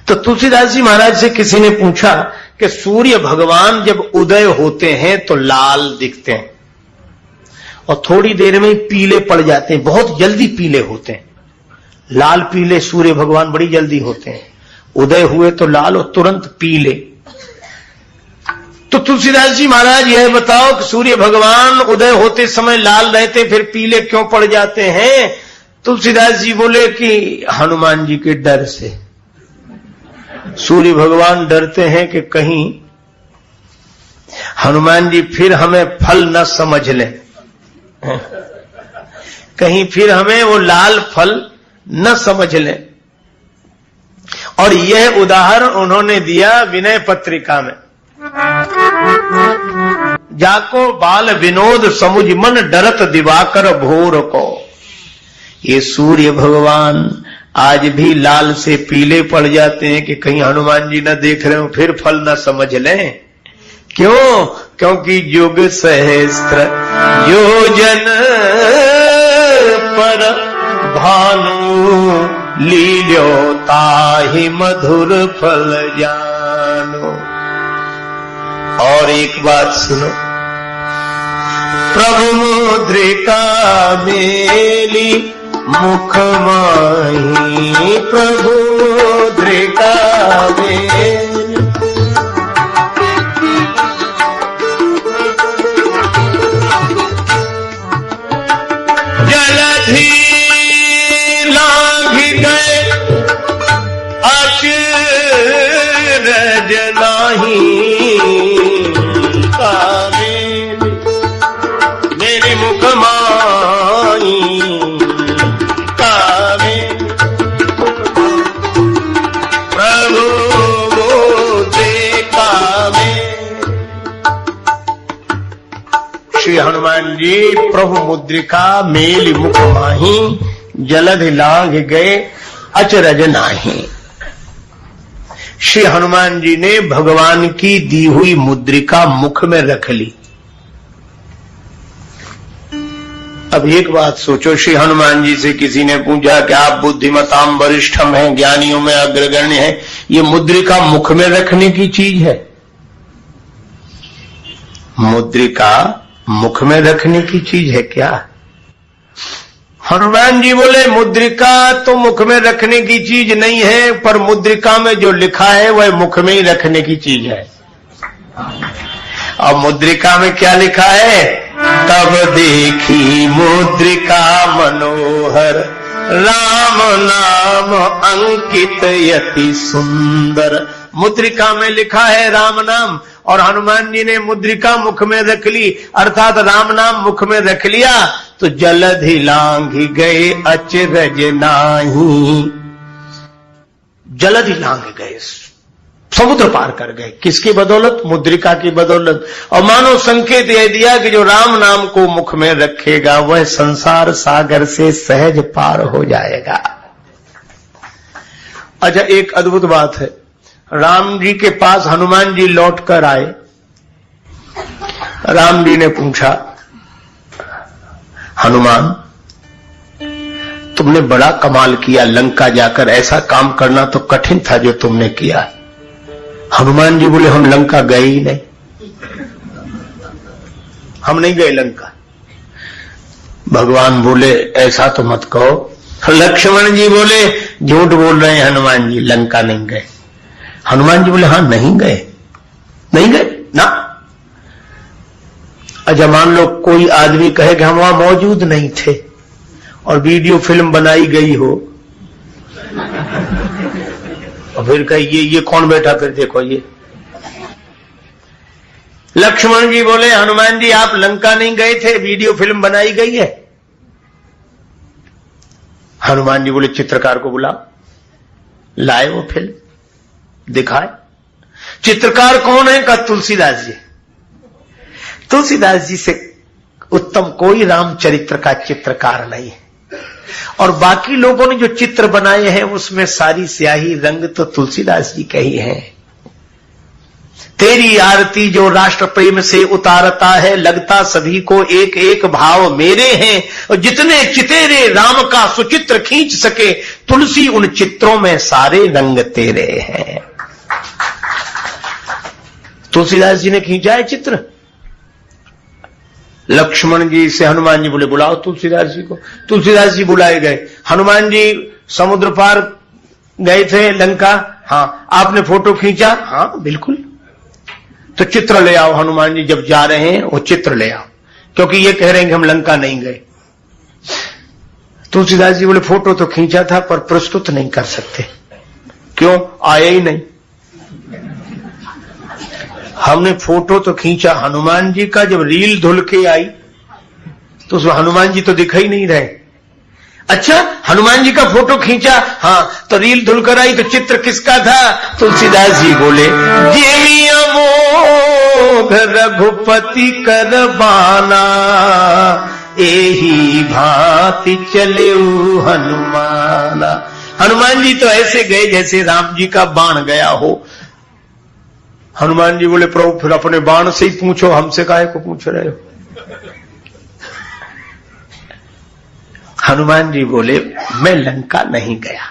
तो तुलसीदास जी महाराज से किसी ने पूछा कि सूर्य भगवान जब उदय होते हैं तो लाल दिखते हैं और थोड़ी देर में पीले पड़ जाते हैं, बहुत जल्दी पीले होते हैं। लाल पीले सूर्य भगवान बड़ी जल्दी होते हैं, उदय हुए तो लाल और तुरंत पीले। तो तुलसीदास जी महाराज यह बताओ कि सूर्य भगवान उदय होते समय लाल रहते फिर पीले क्यों पड़ जाते हैं? तुलसीदास जी बोले कि हनुमान जी के डर से। सूर्य भगवान डरते हैं कि कहीं हनुमान जी फिर हमें फल न समझ लें, कहीं फिर हमें वो लाल फल न समझ लें। और यह उदाहरण उन्होंने दिया विनय पत्रिका में। जाको बाल विनोद समुझ मन डरत दिवाकर भोर को। ये सूर्य भगवान आज भी लाल से पीले पड़ जाते हैं कि कहीं हनुमान जी न देख रहे हो फिर फल न समझ लें। क्यों? क्योंकि युग सहस्त्र योजन पर भानु लील्यो ताहि मधुर फल जानो। और एक बात सुनो, प्रभु मुद्रिका मेली मुख माही, प्रभु मुद्रिका मेली। जलधि लांघ गए अचरज नाही, मेरी मुख माही कावे प्रभु मुद्रिका में। श्री हनुमान जी प्रभु मुद्रिका मेली मुख माही, जलध लांघ गए अचरज नाही। श्री हनुमान जी ने भगवान की दी हुई मुद्रिका मुख में रख ली। अब एक बात सोचो, श्री हनुमान जी से किसी ने पूछा कि आप बुद्धिमताम वरिष्ठम हैं, ज्ञानियों में अग्रगण्य हैं, ये मुद्रिका मुख में रखने की चीज है? मुद्रिका मुख में रखने की चीज है क्या? हनुमान जी बोले मुद्रिका तो मुख में रखने की चीज नहीं है, पर मुद्रिका में जो लिखा है वह मुख में ही रखने की चीज है। और मुद्रिका में क्या लिखा है? तब देखी मुद्रिका मनोहर, राम नाम अंकित यति सुंदर। मुद्रिका में लिखा है राम नाम, और हनुमान जी ने मुद्रिका मुख में रख ली, अर्थात राम नाम मुख में रख लिया। तो जलधि लांघ गए अचरज नाही, जलधि लांघ गए, समुद्र पार कर गए। किसकी बदौलत? मुद्रिका की बदौलत। और मानो संकेत यह दिया कि जो राम नाम को मुख में रखेगा वह संसार सागर से सहज पार हो जाएगा। अच्छा, एक अद्भुत बात है, राम जी के पास हनुमान जी लौट कर आए। राम जी ने पूछा, हनुमान तुमने बड़ा कमाल किया, लंका जाकर ऐसा काम करना तो कठिन था जो तुमने किया। हनुमान जी बोले, हम लंका गए ही नहीं, हम नहीं गए लंका। भगवान बोले, ऐसा तो मत कहो। लक्ष्मण जी बोले, झूठ बोल रहे हैं हनुमान जी, लंका नहीं गए। हनुमान जी बोले, हाँ नहीं गए, नहीं गए ना। अच्छा, मान लो कोई आदमी कहे कि हम वहां मौजूद नहीं थे और वीडियो फिल्म बनाई गई हो, और फिर कहिए ये कौन बैठा, फिर देखो ये। लक्ष्मण जी बोले, हनुमान जी आप लंका नहीं गए थे, वीडियो फिल्म बनाई गई है। हनुमान जी बोले, चित्रकार को बुलाओ। लाए वो फिल्म, दिखाए। चित्रकार कौन है? का तुलसीदास जी। तुलसीदास जी से उत्तम कोई रामचरित्र का चित्रकार नहीं है। और बाकी लोगों ने जो चित्र बनाए हैं उसमें सारी स्याही रंग तो तुलसीदास जी के ही हैं। तेरी आरती जो राष्ट्र प्रेम से उतारता है, लगता सभी को एक एक भाव मेरे हैं। और जितने चितेरे राम का सुचित्र खींच सके, तुलसी उन चित्रों में सारे रंग तेरे हैं। तुलसीदास जी ने खींचा है चित्र। लक्ष्मण जी से हनुमान जी बोले बुलाओ तुलसीदास जी को। तुलसीदास जी बुलाए गए। हनुमान जी समुद्र पार गए थे लंका। हाँ, आपने फोटो खींचा? हाँ बिल्कुल। तो चित्र ले आओ। हनुमान जी जब जा रहे हैं वो चित्र ले आओ, क्योंकि ये कह रहे हैं कि हम लंका नहीं गए। तुलसीदास जी बोले फोटो तो खींचा था पर प्रस्तुत नहीं कर सकते। क्यों? आए ही नहीं। हमने फोटो तो खींचा हनुमान जी का, जब रील धुल के आई तो उसमें हनुमान जी तो दिखाई नहीं रहे। अच्छा, हनुमान जी का फोटो खींचा, हाँ, तो रील धुल कर आई, तो चित्र किसका था? तुलसीदास जी बोले जेमी अमोघ रघुपति कर बाना, एही भांति चले हनुमाना। हनुमान जी तो ऐसे गए जैसे राम जी का बाण गया हो। हनुमान जी बोले प्रभु फिर अपने बाण से ही पूछो, हमसे काहे को पूछ रहे हो? हनुमान जी बोले मैं लंका नहीं गया।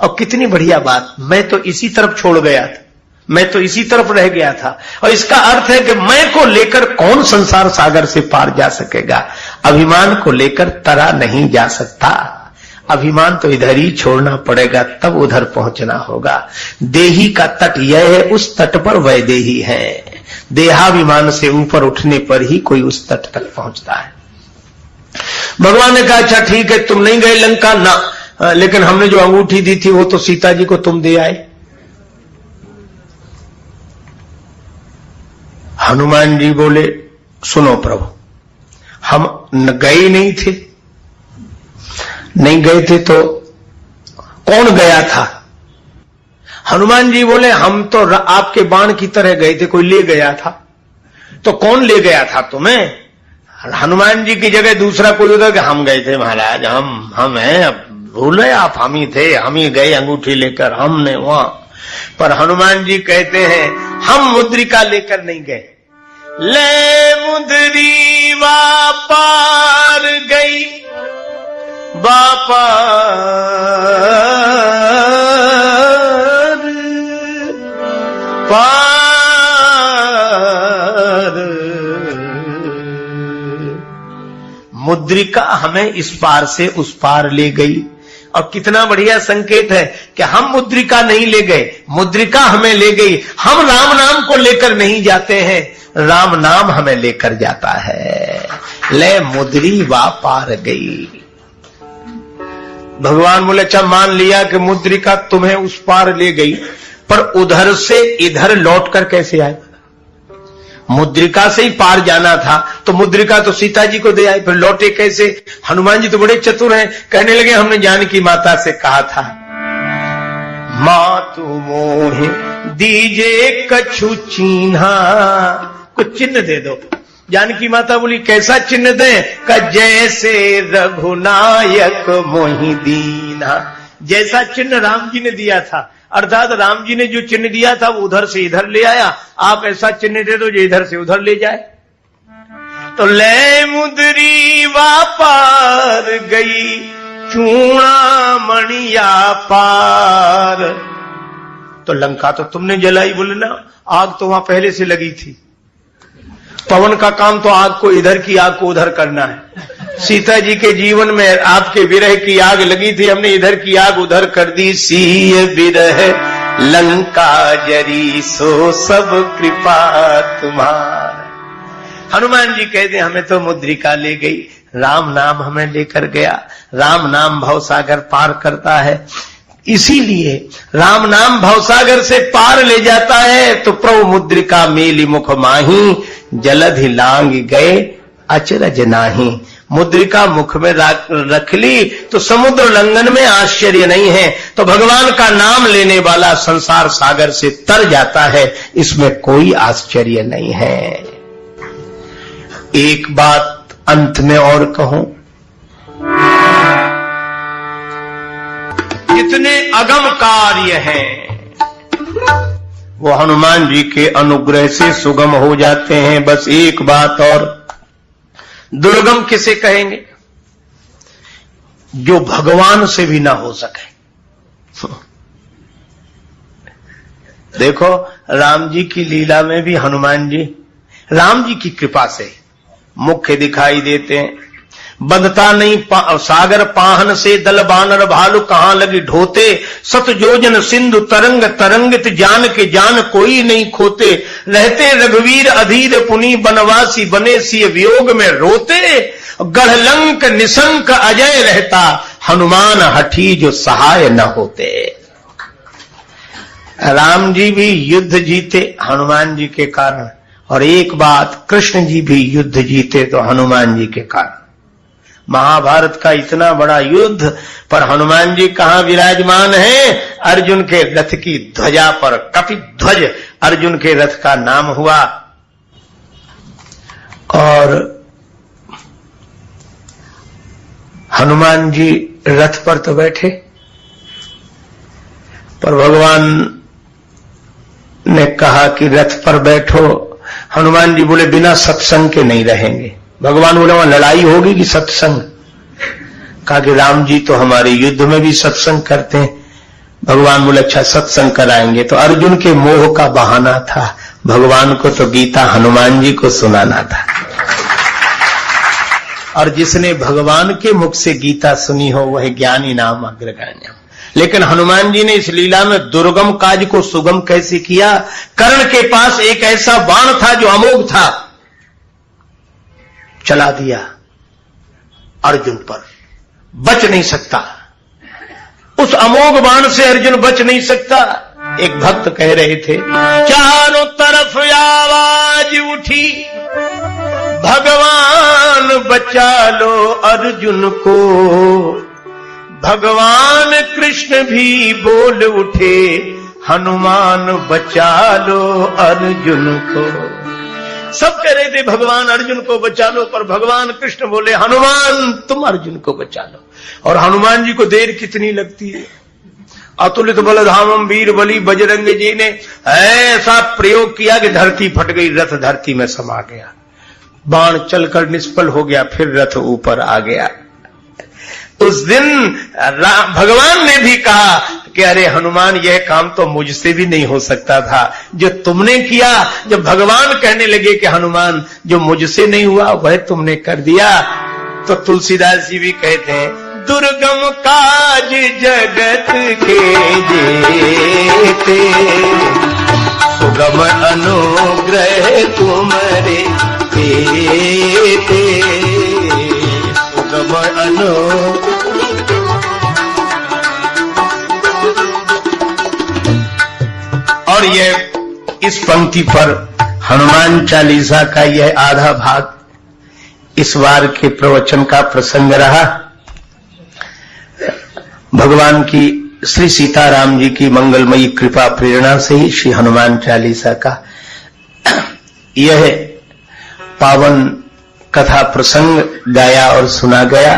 और कितनी बढ़िया बात, मैं तो इसी तरफ छोड़ गया था, मैं तो इसी तरफ रह गया था। और इसका अर्थ है कि मैं को लेकर कौन संसार सागर से पार जा सकेगा? अभिमान को लेकर तरा नहीं जा सकता। अभिमान तो इधर ही छोड़ना पड़ेगा, तब उधर पहुंचना होगा। देही का तट यह है, उस तट पर वैदेही है। देहाभिमान से ऊपर उठने पर ही कोई उस तट तक पहुंचता है। भगवान ने कहा अच्छा ठीक है, तुम नहीं गए लंका ना, लेकिन हमने जो अंगूठी दी थी वो तो सीता जी को तुम दे आए। हनुमान जी बोले सुनो प्रभु, हम गए नहीं थे, नहीं गए थे तो कौन गया था? हनुमान जी बोले हम तो आपके बाण की तरह गए थे, कोई ले गया था। तो कौन ले गया था तुम्हें? हनुमान जी की जगह दूसरा कोई होता कि हम गए थे महाराज, हम हैं, अब भूले आप, हम ही थे, हम ही गए अंगूठी लेकर, हमने वहां। पर हनुमान जी कहते हैं हम मुद्रिका लेकर नहीं गए। ले मुद्री वापार गई बापार पार, मुद्रिका हमें इस पार से उस पार ले गई। और कितना बढ़िया संकेत है कि हम मुद्रिका नहीं ले गए, मुद्रिका हमें ले गई। हम राम नाम को लेकर नहीं जाते हैं, राम नाम हमें लेकर जाता है। ले मुद्री वा पार गई। भगवान बोले अच्छा मान लिया कि मुद्रिका तुम्हें उस पार ले गई, पर उधर से इधर लौट कर कैसे आए? मुद्रिका से ही पार जाना था, तो मुद्रिका तो सीता जी को दे आए, फिर लौटे कैसे? हनुमान जी तो बड़े चतुर हैं, कहने लगे हमने जानकी माता से कहा था मातु मोहि दीजे कछु चिन्हा, कुछ चिन्ह दे दो। जानकी माता बोली कैसा चिन्ह दें? का जैसे रघुनायक मोहि दीना। जैसा चिन्ह राम जी ने दिया था, अर्थात राम जी ने जो चिन्ह दिया था वो उधर से इधर ले आया, आप ऐसा चिन्ह दे दो जो इधर से उधर ले जाए। तो ले मुद्री वापार गई चूड़ा मणिया पार। तो लंका तो तुमने जलाई, बोले ना आग तो वहां पहले से लगी थी। पवन का काम तो आग को इधर की आग को उधर करना है। सीता जी के जीवन में आपके विरह की आग लगी थी, हमने इधर की आग उधर कर दी। सीय विरह लंका जरी सो सब कृपा तुम्हार। हनुमान जी कहते हमें तो मुद्रिका ले गई, राम नाम हमें लेकर गया। राम नाम भवसागर पार करता है, इसीलिए राम नाम भवसागर से पार ले जाता है। तो प्रभु मुद्रिका मेली मुख माही, जलधि लांग गए अचरज नाही। मुद्रिका मुख में रख ली तो समुद्र लंघन में आश्चर्य नहीं है। तो भगवान का नाम लेने वाला संसार सागर से तर जाता है, इसमें कोई आश्चर्य नहीं है। एक बात अंत में और कहूं, जितने अगम कार्य हैं वो हनुमान जी के अनुग्रह से सुगम हो जाते हैं। बस एक बात और, दुर्गम किसे कहेंगे? जो भगवान से भी ना हो सके। देखो राम जी की लीला में भी हनुमान जी राम जी की कृपा से मुख्य दिखाई देते हैं। बंधता नहीं सागर पाहन से दल बानर भालू कहां लगी ढोते, सत योजन सिंधु तरंग तरंगित जान के जान कोई नहीं खोते, रहते रघुवीर अधीर पुनि बनवासी बने सिय वियोग में रोते, गढ़लंक निशंक अजय रहता हनुमान हठी जो सहाय न होते। राम जी भी युद्ध जीते हनुमान जी के कारण, और एक बात, कृष्ण जी भी युद्ध जीते तो हनुमान जी के कारण। महाभारत का इतना बड़ा युद्ध पर हनुमान जी कहां विराजमान है? अर्जुन के रथ की ध्वजा पर। कपिध्वज अर्जुन के रथ का नाम हुआ। और हनुमान जी रथ पर तो बैठे, पर भगवान ने कहा कि रथ पर बैठो। हनुमान जी बोले बिना सत्संग के नहीं रहेंगे। भगवान बोले वहां लड़ाई होगी कि सत्संग? कहा कि राम जी तो हमारे युद्ध में भी सत्संग करते हैं। भगवान बोले अच्छा सत्संग कराएंगे। तो अर्जुन के मोह का बहाना था, भगवान को तो गीता हनुमान जी को सुनाना था। और जिसने भगवान के मुख से गीता सुनी हो वह ज्ञानी नाम अग्रगण्य। लेकिन हनुमान जी ने इस लीला में दुर्गम काज को सुगम कैसे किया? कर्ण के पास एक ऐसा बाण था जो अमोघ था, चला दिया अर्जुन पर, बच नहीं सकता। उस अमोघ बाण से अर्जुन बच नहीं सकता। एक भक्त कह रहे थे, चारों तरफ आवाज उठी भगवान बचा लो अर्जुन को, भगवान कृष्ण भी बोल उठे हनुमान बचा लो अर्जुन को। सब कह रहे थे भगवान अर्जुन को बचा लो, पर भगवान कृष्ण बोले हनुमान तुम अर्जुन को बचा लो। और हनुमान जी को देर कितनी लगती है। अतुलित बलधामम वीर बली बजरंग जी ने ऐसा प्रयोग किया कि धरती फट गई, रथ धरती में समा गया, बाण चलकर निष्फल हो गया, फिर रथ ऊपर आ गया। उस दिन भगवान ने भी कहा कि अरे हनुमान यह काम तो मुझसे भी नहीं हो सकता था जो तुमने किया। जब भगवान कहने लगे कि हनुमान जो मुझसे नहीं हुआ वह तुमने कर दिया, तो तुलसीदास जी भी कहते हैं, दुर्गम काज जगत के जेते, सुगम अनुग्रह तुमरे तेते, सुगम अनुग्रह। और यह इस पंक्ति पर हनुमान चालीसा का यह आधा भाग इस बार के प्रवचन का प्रसंग रहा। भगवान की श्री सीताराम जी की मंगलमयी कृपा प्रेरणा से ही श्री हनुमान चालीसा का यह पावन कथा प्रसंग गाया और सुना गया।